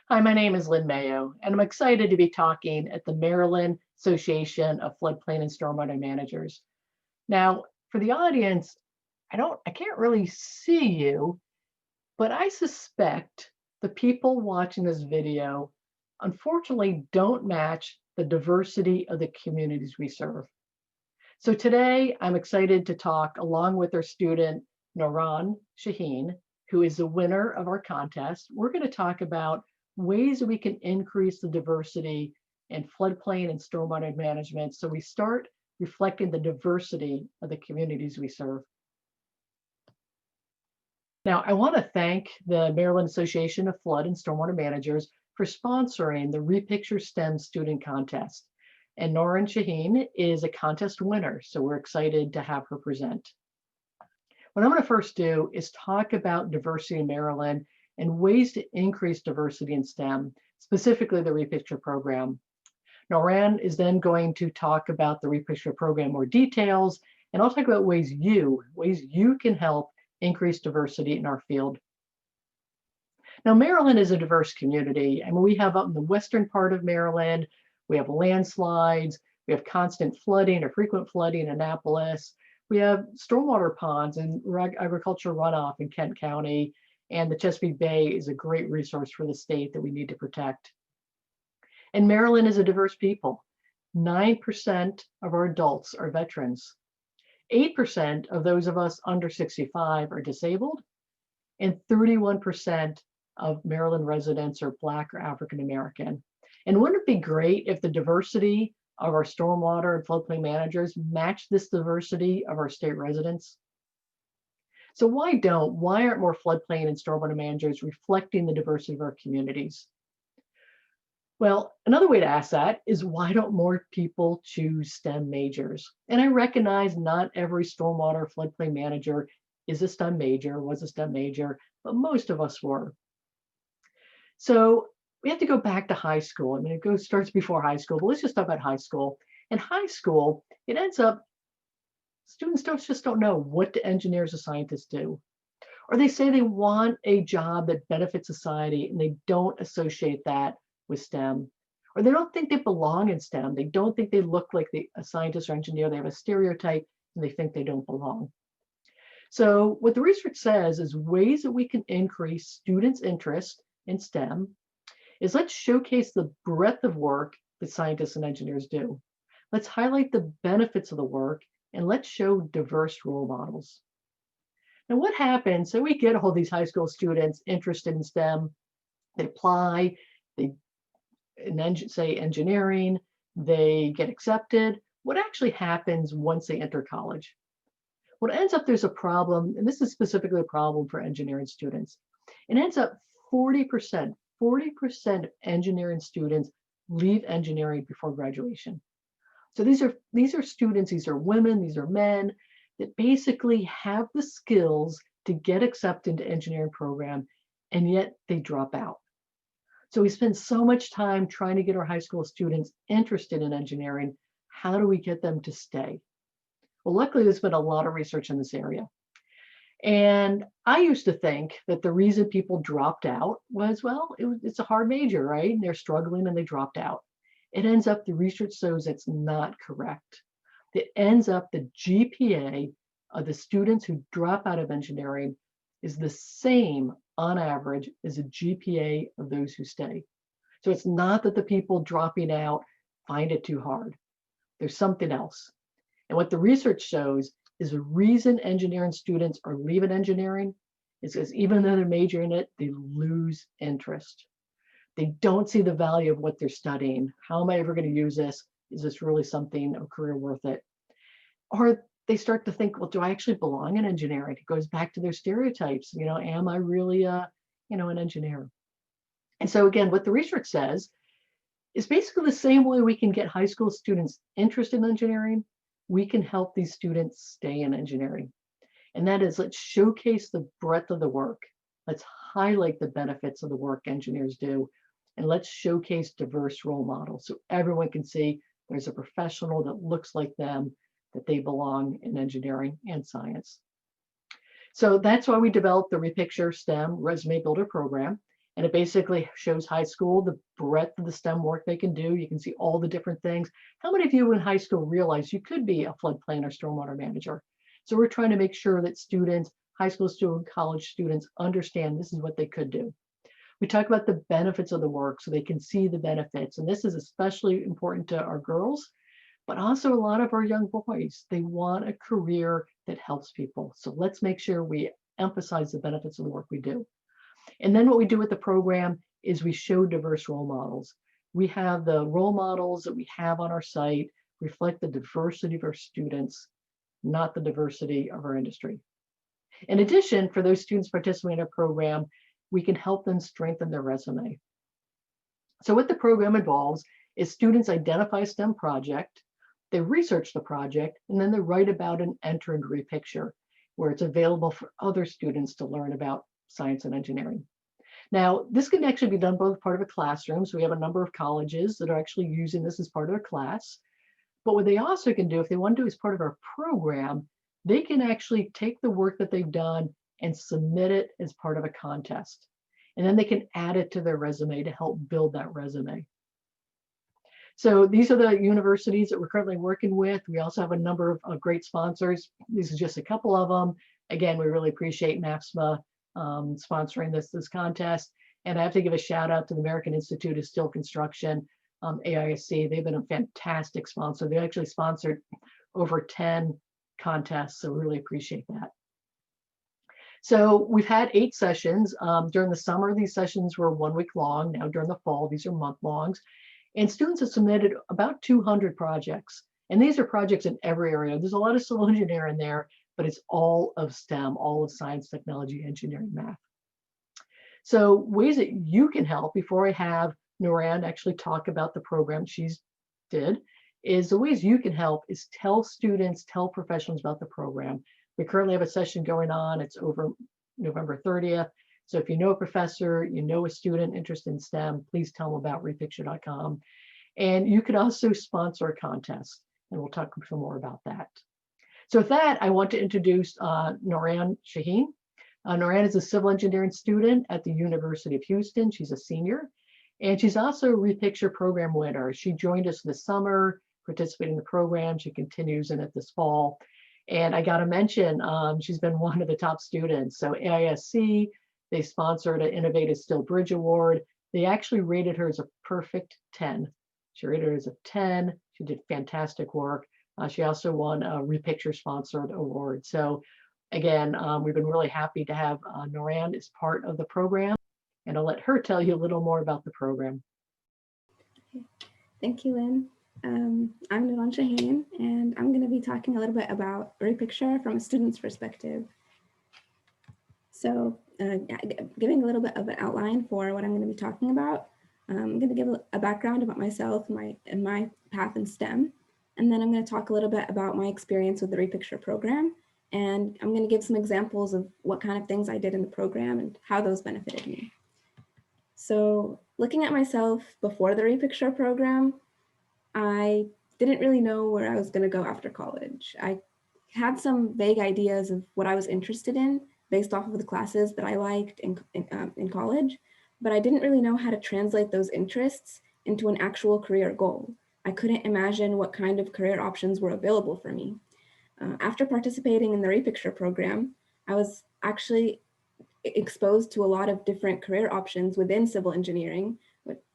Hi, my name is Lynn Mayo, and I'm excited to be talking at the Maryland Association of Floodplain and Stormwater Managers. Now, for the audience, I can't really see you, but I suspect the people watching this video unfortunately don't match the diversity of the communities we serve. So today I'm excited to talk along with our student, Noran Shaheen, who is the winner of our contest. We're going to talk about ways that we can increase the diversity in floodplain and stormwater management so we start reflecting the diversity of the communities we serve. Now, I want to thank the Maryland Association of Flood and Stormwater Managers for sponsoring the RePicture STEM Student Contest. And Noran Shaheen is a contest winner, so we're excited to have her present. What I'm going to first do is talk about diversity in Maryland and ways to increase diversity in STEM, specifically the RePicture program. Noran is then going to talk about the RePicture program more details, and I'll talk about ways you can help increase diversity in our field. Now, Maryland is a diverse community. I mean, we have up in the western part of Maryland, we have landslides, we have constant flooding or frequent flooding in Annapolis. We have stormwater ponds and agricultural runoff in Kent County, and the Chesapeake Bay is a great resource for the state that we need to protect. And Maryland is a diverse people. 9% of our adults are veterans. 8% of those of us under 65 are disabled, and 31% of Maryland residents are Black or African American. And wouldn't it be great if the diversity of our stormwater and floodplain managers match this diversity of our state residents? So why aren't more floodplain and stormwater managers reflecting the diversity of our communities? Well, another way to ask that is why don't more people choose STEM majors? And I recognize not every stormwater floodplain manager is a STEM major, was a STEM major, but most of us were. So we have to go back to high school. I mean, starts before high school, but let's just talk about high school. In high school, it ends up, students just don't know what do engineers or scientists do. Or they say they want a job that benefits society and they don't associate that with STEM, or they don't think they belong in STEM. They don't think they look like a scientist or engineer. They have a stereotype and they think they don't belong. So what the research says is ways that we can increase students' interest in STEM is let's showcase the breadth of work that scientists and engineers do. Let's highlight the benefits of the work and let's show diverse role models. Now what happens, so we get all these high school students interested in STEM, they apply, they say engineering, they get accepted. What actually happens once they enter college? What ends up, there's a problem, and this is specifically a problem for engineering students. It ends up 40% of engineering students leave engineering before graduation. So these are students, these are women, these are men that basically have the skills to get accepted into engineering program, and yet they drop out. So we spend so much time trying to get our high school students interested in engineering. How do we get them to stay? Well, luckily, there's been a lot of research in this area. And I used to think that the reason people dropped out was, well, it's a hard major, right? And they're struggling and they dropped out. It ends up, the research shows that's not correct. It ends up the GPA of the students who drop out of engineering is the same on average as a GPA of those who stay. So it's not that the people dropping out find it too hard. There's something else. And what the research shows is the reason engineering students are leaving engineering is because even though they're majoring in it, they lose interest. They don't see the value of what they're studying. How am I ever going to use this? Is this really something, a career worth it? Or they start to think, well, do I actually belong in engineering? It goes back to their stereotypes. You know, am I really an engineer? And so again, what the research says is basically the same way we can get high school students interested in engineering, we can help these students stay in engineering. And that is, let's showcase the breadth of the work. Let's highlight the benefits of the work engineers do. And let's showcase diverse role models so everyone can see there's a professional that looks like them, that they belong in engineering and science. So that's why we developed the RePicture STEM Resume Builder program. And it basically shows high school, the breadth of the STEM work they can do. You can see all the different things. How many of you in high school realize you could be a floodplain or stormwater manager? So we're trying to make sure that students, high school students, college students understand this is what they could do. We talk about the benefits of the work so they can see the benefits. And this is especially important to our girls, but also a lot of our young boys. They want a career that helps people. So let's make sure we emphasize the benefits of the work we do. And then what we do with the program is we show diverse role models. We have the role models that we have on our site reflect the diversity of our students, not the diversity of our industry. In addition, for those students participating in our program, we can help them strengthen their resume. So what the program involves is students identify a STEM project, they research the project, and then they write about and enter into RePicture, where it's available for other students to learn about science and engineering. Now, this can actually be done both part of a classroom. So we have a number of colleges that are actually using this as part of their class. But what they also can do, if they want to do as part of our program, they can actually take the work that they've done and submit it as part of a contest. And then they can add it to their resume to help build that resume. So these are the universities that we're currently working with. We also have a number of great sponsors. These are just a couple of them. Again, we really appreciate NAFSMA sponsoring this contest. And I have to give a shout out to the American Institute of Steel Construction, AISC. They've been a fantastic sponsor. They actually sponsored over 10 contests, so we really appreciate that. So we've had 8 sessions. During the summer, these sessions were 1 week long. Now during the fall, these are month longs. And students have submitted about 200 projects. And these are projects in every area. There's a lot of civil engineering in there, but it's all of STEM, all of science, technology, engineering, math. So ways that you can help, before I have Noran actually talk about the program she's did, is the ways you can help is tell students, tell professionals about the program. We currently have a session going on. It's over November 30th. So if you know a professor, you know a student interested in STEM, please tell them about repicture.com. And you could also sponsor a contest, and we'll talk some more about that. So with that, I want to introduce Noran Shaheen. Noran is a civil engineering student at the University of Houston. She's a senior, and she's also a RePicture Program winner. She joined us this summer, participating in the program. She continues in it this fall. And I got to mention, she's been one of the top students. So AISC, they sponsored an Innovative Steel Bridge Award. They actually rated her as a perfect 10. She rated her as a 10. She did fantastic work. She also won a RePicture sponsored award. So again, we've been really happy to have Noran as part of the program, and I'll let her tell you a little more about the program. Okay. Thank you, Lynn. I'm Noran Shaheen, and I'm going to be talking a little bit about RePicture from a student's perspective. So giving a little bit of an outline for what I'm going to be talking about. I'm going to give a background about myself and my path in STEM. And then I'm going to talk a little bit about my experience with the RePicture program. And I'm going to give some examples of what kind of things I did in the program and how those benefited me. So looking at myself before the RePicture program, I didn't really know where I was going to go after college. I had some vague ideas of what I was interested in based off of the classes that I liked in college, but I didn't really know how to translate those interests into an actual career goal. I couldn't imagine what kind of career options were available for me. After participating in the RePicture program, I was actually exposed to a lot of different career options within civil engineering,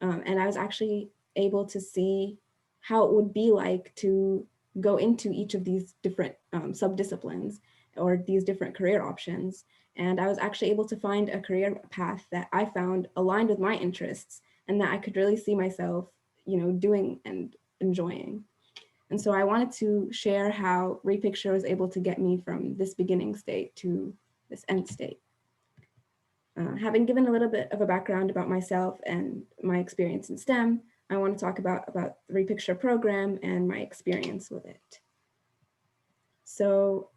and I was actually able to see how it would be like to go into each of these different subdisciplines or these different career options. And I was actually able to find a career path that I found aligned with my interests and that I could really see myself, doing and enjoying. And so I wanted to share how RePicture was able to get me from this beginning state to this end state. Having given a little bit of a background about myself and my experience in STEM, I want to talk about the RePicture program and my experience with it. So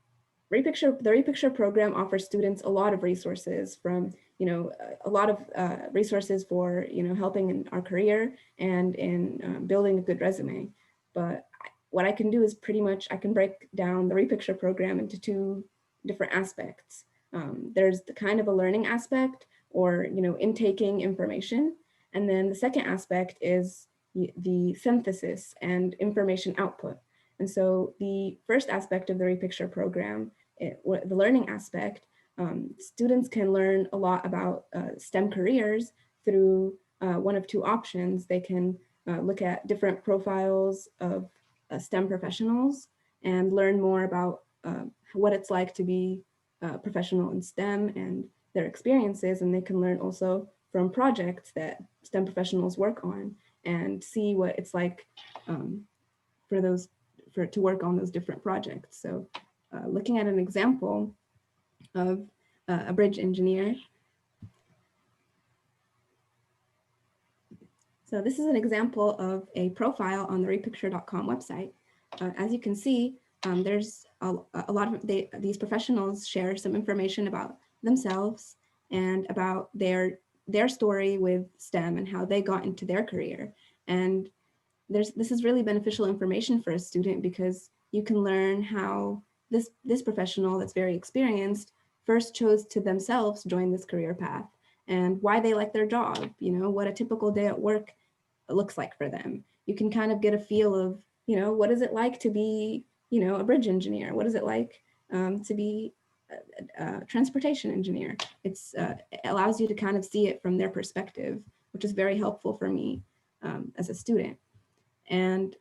the RePicture program offers students a lot of resources from, a lot of resources for, helping in our career and in building a good resume. But what I can do is pretty much, I can break down the RePicture program into 2 different aspects. There's the kind of a learning aspect or intaking information. And then the second aspect is the synthesis and information output. And so the first aspect of the RePicture program, the learning aspect, students can learn a lot about STEM careers through one of two options. They can look at different profiles of STEM professionals and learn more about what it's like to be a professional in STEM and their experiences. And they can learn also from projects that STEM professionals work on and see what it's like to work on those different projects. So looking at an example of a bridge engineer. So this is an example of a profile on the repicture.com website. As you can see, there's a lot of these professionals share some information about themselves and about their story with STEM and how they got into their career. And this is really beneficial information for a student because you can learn how this professional that's very experienced first chose to themselves join this career path and why they like their job, what a typical day at work looks like for them. You can kind of get a feel of, what is it like to be, a bridge engineer? What is it like to be a transportation engineer? It allows you to kind of see it from their perspective, which is very helpful for me as a student. And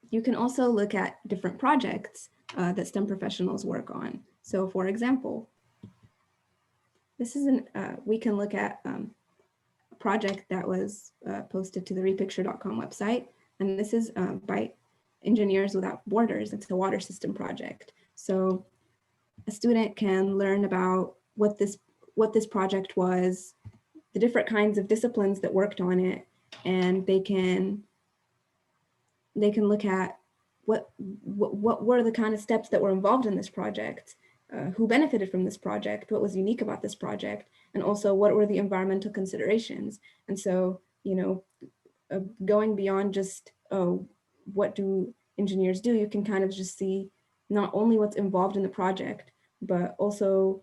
you can also look at different projects that STEM professionals work on. So for example, this is we can look at a project that was posted to the repicture.com website. And this is by Engineers Without Borders. It's a water system project. So a student can learn about what this project was, the different kinds of disciplines that worked on it, and they can look at what were the kind of steps that were involved in this project, who benefited from this project, what was unique about this project, and also what were the environmental considerations. And so, going beyond just, what do engineers do, you can kind of just see not only what's involved in the project, but also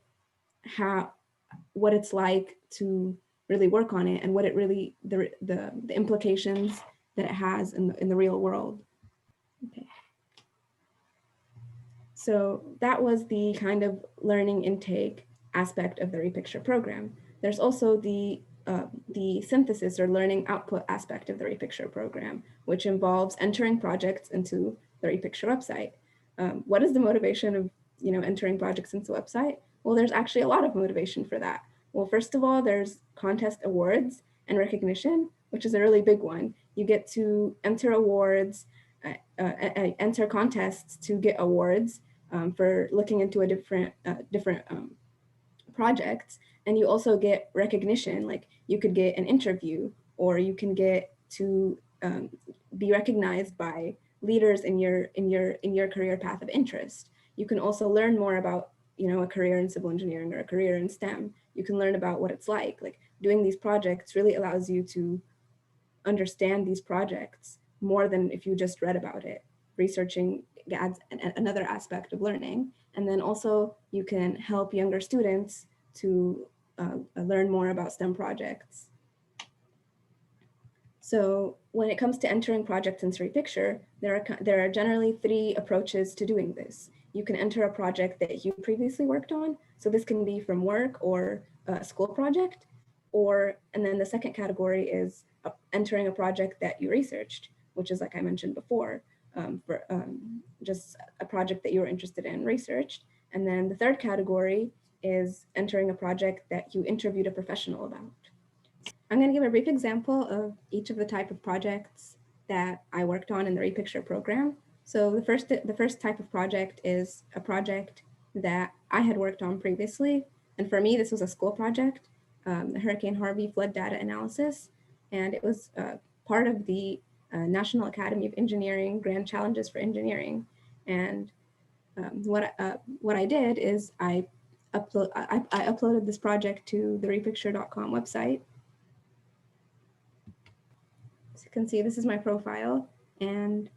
what it's like to really work on it and what it really, the implications that it has in the real world. Okay. So that was the kind of learning intake aspect of the RePicture program. There's also the synthesis or learning output aspect of the RePicture program, which involves entering projects into the RePicture website. What is the motivation of entering projects into the website? Well, there's actually a lot of motivation for that. Well, first of all, there's contest awards and recognition, which is a really big one. You get to enter awards, enter contests to get awards for looking into a different projects, and you also get recognition. Like you could get an interview, or you can get to be recognized by leaders in your career path of interest. You can also learn more about a career in civil engineering or a career in STEM. You can learn about what it's like doing these projects really allows you to understand these projects more than if you just read about it. Researching adds another aspect of learning. And then also you can help younger students to learn more about STEM projects. So when it comes to entering projects into RePicture, there are generally 3 approaches to doing this. You can enter a project that you previously worked on. So this can be from work or a school project. And then the second category is entering a project that you researched, which is like I mentioned before, just a project that you were interested in, researched. And then the third category is entering a project that you interviewed a professional about. I'm going to give a brief example of each of the type of projects that I worked on in the RePicture program. So the first type of project is a project that I had worked on previously. And for me, this was a school project, the Hurricane Harvey flood data analysis. And it was part of the National Academy of Engineering Grand Challenges for Engineering. And what I did is I uploaded this project to the repicture.com website. As you can see, this is my profile, and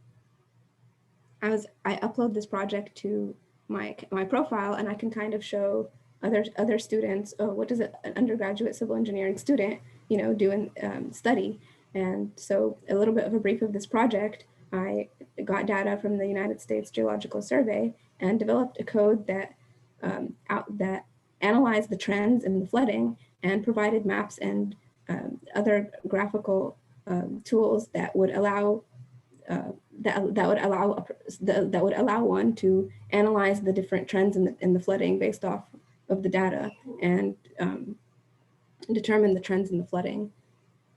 I upload this project to my profile, and I can kind of show other students, oh, what does an undergraduate civil engineering student, do and study. And so a little bit of a brief of this project. I got data from the United States Geological Survey and developed a code that that analyzed the trends in the flooding and provided maps and other graphical tools that would allow that would allow one to analyze the different trends in the flooding based off of the data and determine the trends in the flooding.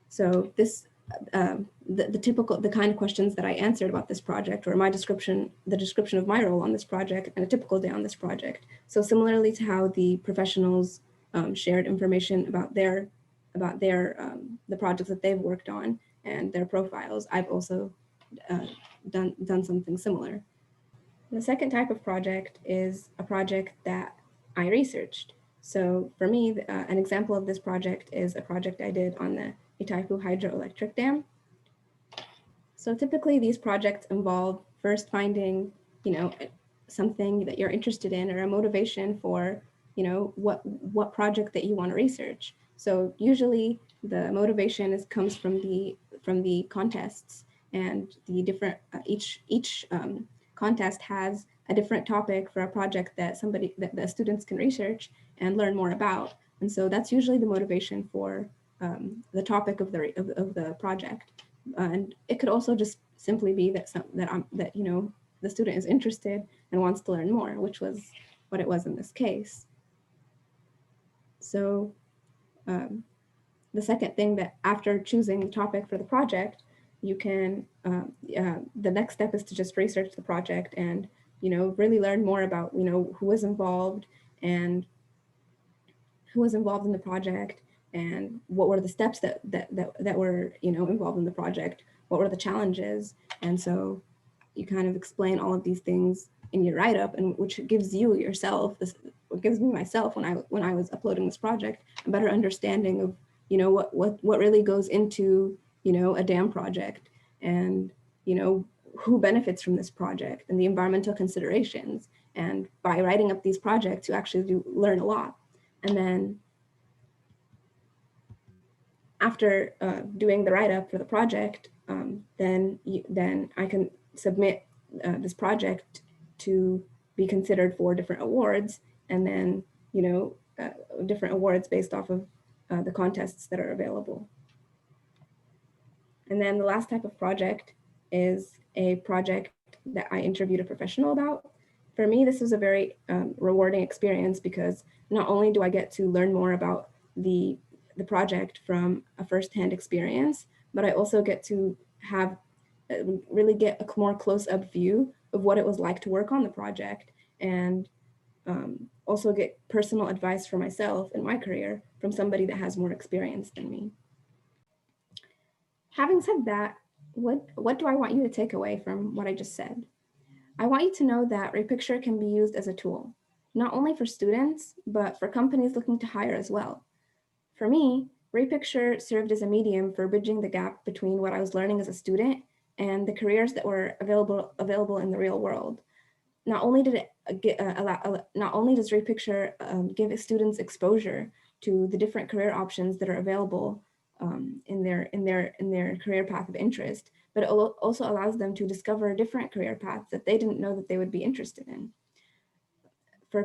So this the kind of questions that I answered about this project, or the description of my role on this project and a typical day on this project. So similarly to how the professionals shared information about the projects that they've worked on and their profiles, I've also done something similar. The second type of project is a project that I researched. So for me, an example of this project is a project I did on the Itaipu Hydroelectric Dam. So typically these projects involve first finding, something that you're interested in or a motivation for, what project that you want to research. So usually the motivation comes from the contests, and the different each contest has a different topic for a project that the students can research and learn more about. And so that's usually the motivation for the topic of the project. And it could also just simply be that the student is interested and wants to learn more, which was what it was in this case. So the second thing, that after choosing the topic for the project, you can the next step is to just research the project and really learn more about who was involved and who was involved in the project, and what were the steps that were involved in the project, what were the challenges. And so you kind of explain all of these things in your write-up, and which gives you yourself what gives me myself when I was uploading this project a better understanding of what really goes into a dam project, and who benefits from this project and the environmental considerations. And by writing up these projects, you actually do learn a lot. And then after doing the write-up for the project, then I can submit this project to be considered for different awards, and then different awards based off of the contests that are available. And then the last type of project is a project that I interviewed a professional about. For me, this was a very rewarding experience, because not only do I get to learn more about the project from a firsthand experience, but I also get to have really get a more close-up view of what it was like to work on the project, and also get personal advice for myself in my career from somebody that has more experience than me. Having said that, what do I want you to take away from what I just said? I want you to know that RePicture can be used as a tool, not only for students, but for companies looking to hire as well. For me, RePicture served as a medium for bridging the gap between what I was learning as a student and the careers that were available in the real world. Not only did it not only does RePicture give students exposure to the different career options that are available in their career path of interest, but it also allows them to discover different career paths that they didn't know that they would be interested in. For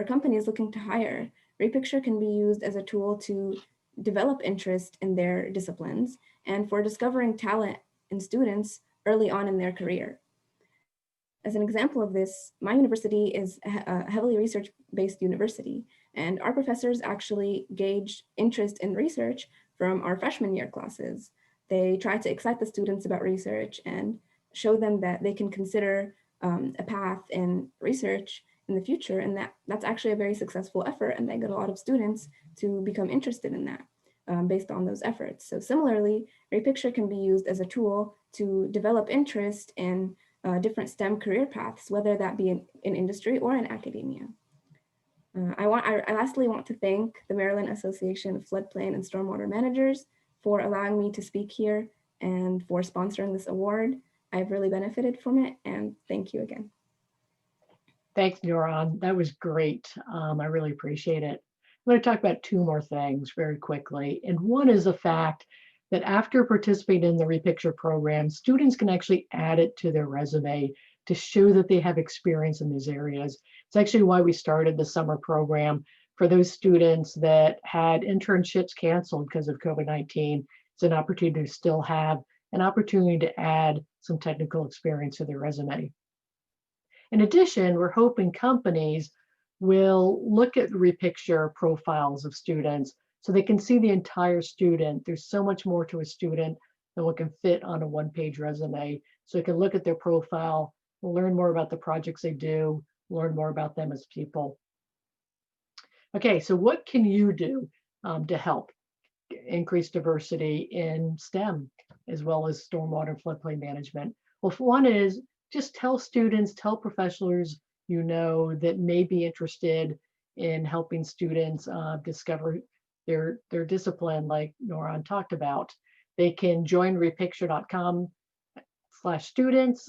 companies looking to hire, RePicture can be used as a tool to develop interest in their disciplines and for discovering talent in students early on in their career. As an example of this, my university is a heavily research-based university, and our professors actually gauge interest in research from our freshman year classes. They try to excite the students about research and show them that they can consider a path in research in the future, and that's actually a very successful effort, and they get a lot of students to become interested in that based on those efforts. So similarly, RePicture can be used as a tool to develop interest in different STEM career paths, whether that be in industry or in academia. I lastly want to thank the Maryland Association of Floodplain and Stormwater Managers for allowing me to speak here and for sponsoring this award. I've really benefited from it, and thank you again. Thanks, Noran. That was great. I really appreciate it. I'm going to talk about two more things very quickly. And one is the fact that after participating in the RePicture program, students can actually add it to their resume to show that they have experience in these areas. It's actually why we started the summer program for those students that had internships canceled because of COVID-19. It's an opportunity to still have an opportunity to add some technical experience to their resume. In addition, we're hoping companies will look at RePicture profiles of students so they can see the entire student. There's so much more to a student than what can fit on a one-page resume. So they can look at their profile, learn more about the projects they do, learn more about them as people. Okay, so what can you do to help increase diversity in STEM as well as stormwater and floodplain management? Well, one is just tell students, tell professionals you know that may be interested in helping students discover their discipline, like Noran talked about. They can join repicture.com/students.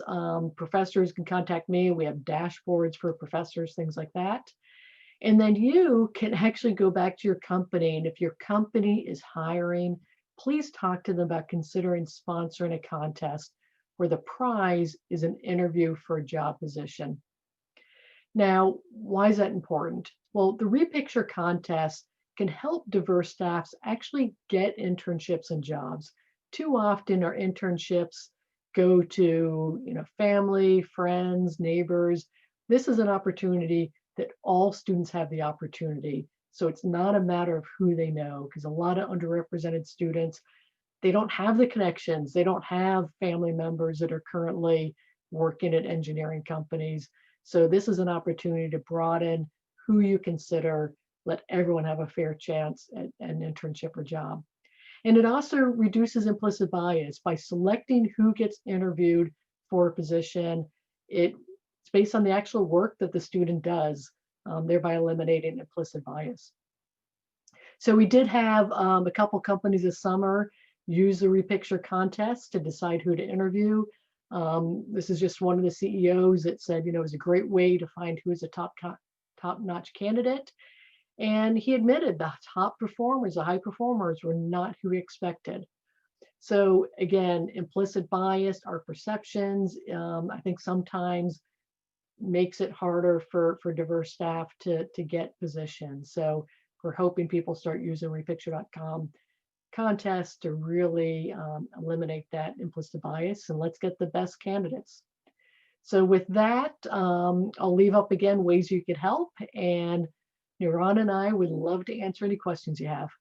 Professors can contact me. We have dashboards for professors, things like that. And then you can actually go back to your company. And if your company is hiring, please talk to them about considering sponsoring a contest where the prize is an interview for a job position. Now, why is that important? Well, the RePicture contest can help diverse staffs actually get internships and jobs. Too often our internships go to family, friends, neighbors. This is an opportunity that all students have the opportunity. So it's not a matter of who they know, because a lot of underrepresented students, they don't have the connections. They don't have family members that are currently working at engineering companies. So this is an opportunity to broaden who you consider, let everyone have a fair chance at an internship or job. And it also reduces implicit bias by selecting who gets interviewed for a position. It's based on the actual work that the student does, thereby eliminating implicit bias. So we did have a couple companies this summer use the RePicture contest to decide who to interview. This is just one of the CEOs that said, it was a great way to find who is a top-notch candidate. And he admitted the top performers, the high performers, were not who he expected. So again, implicit bias, our perceptions, I think sometimes makes it harder for diverse staff to get positions. So we're hoping people start using repicture.com contests to really eliminate that implicit bias, and let's get the best candidates. So with that, I'll leave up again ways you could help, and Noran and I would love to answer any questions you have.